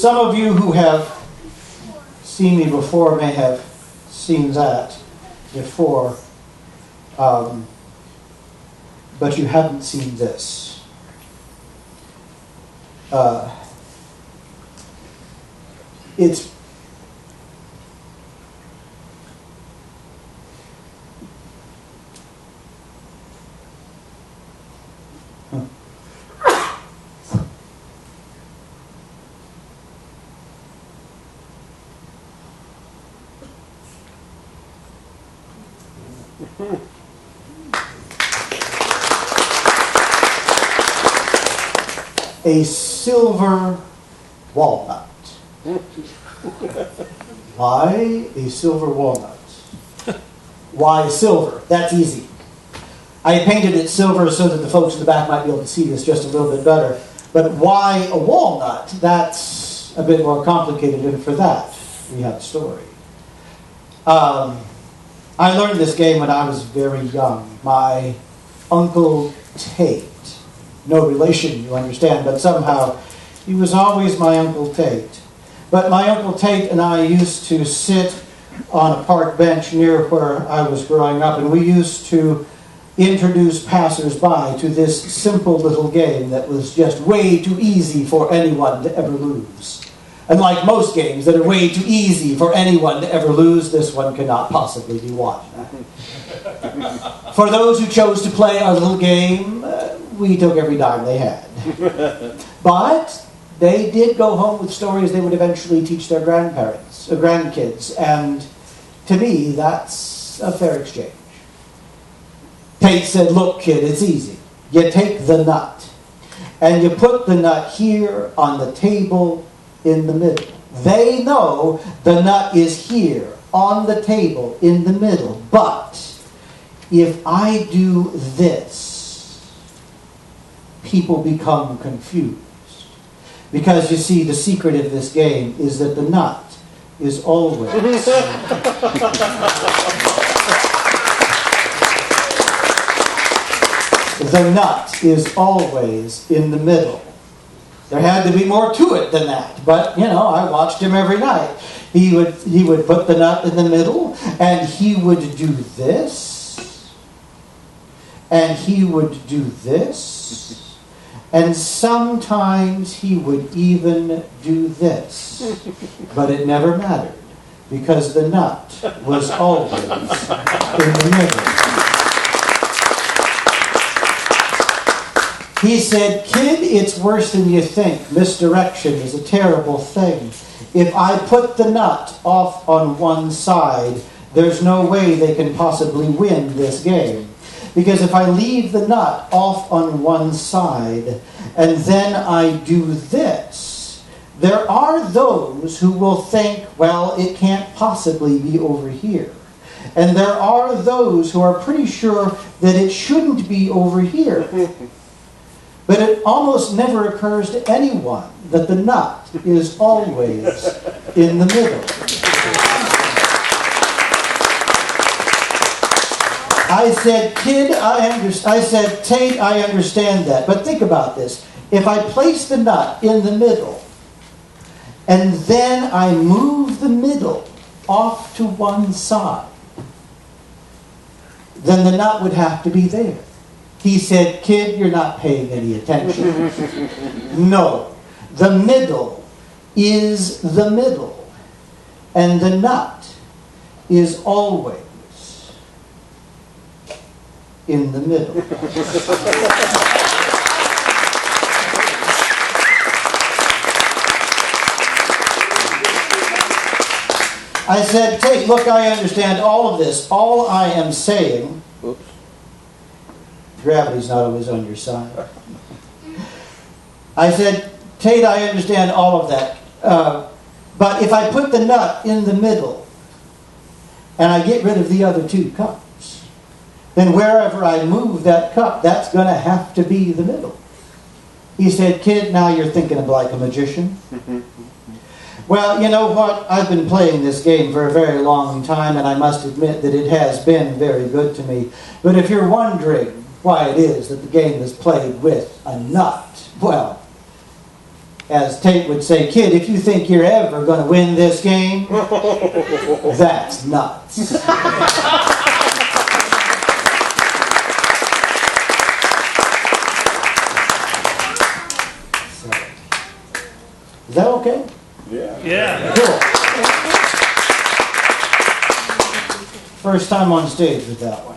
Some of you who have seen me before may have seen that before, but you haven't seen this. It's a silver walnut. Why a silver walnut? Why silver? That's easy. I painted it silver so that the folks in the back might be able to see this just a little bit better. But why a walnut? That's a bit more complicated, and for that, we have a story. I learned this game when I was very young. My Uncle Tate, no relation, you understand, but somehow he was always my Uncle Tate. But my Uncle Tate and I used to sit on a park bench near where I was growing up, and we used to introduce passers-by to this simple little game that was just way too easy for anyone to ever lose. And like most games that are way too easy for anyone to ever lose, this one cannot possibly be won. For those who chose to play our little game, we took every dime they had. But they did go home with stories they would eventually teach their grandkids, and to me, that's a fair exchange. Tate said, "Look, kid, it's easy. You take the nut, and you put the nut here on the table in the middle. They know the nut is here on the table in the middle. But if I do this, people become confused. Because you see, the secret of this game is that the nut is always..." The nut is always in the middle. There had to be more to it than that, but I watched him every night. He would put the nut in the middle, and he would do this, and he would do this, and sometimes he would even do this. But it never mattered, because the nut was always in the middle. He said, "Kid, it's worse than you think. Misdirection is a terrible thing. If I put the nut off on one side, there's no way they can possibly win this game. Because if I leave the nut off on one side, and then I do this, there are those who will think, well, it can't possibly be over here. And there are those who are pretty sure that it shouldn't be over here. But it almost never occurs to anyone that the nut is always in the middle." I said, "Kid, I said, Tate, I understand that. But think about this. If I place the nut in the middle, and then I move the middle off to one side, then the nut would have to be there." He said, "Kid, you're not paying any attention. No, the middle is the middle, and the nut is always in the middle." I said, "Tate, look, I understand all of this. All I am saying..." Oops. Gravity's not always on your side. I said, "Tate, I understand all of that. But if I put the nut in the middle and I get rid of the other two cups, then wherever I move that cup, that's going to have to be the middle." He said, "Kid, now you're thinking of like a magician." Well, you know what? I've been playing this game for a very long time, and I must admit that it has been very good to me. But if you're wondering why it is that the game is played with a nut, well, As Tate would say, kid, if you think you're ever going to win this game, that's nuts. So, is that okay? Yeah. Cool. First time on stage with that one.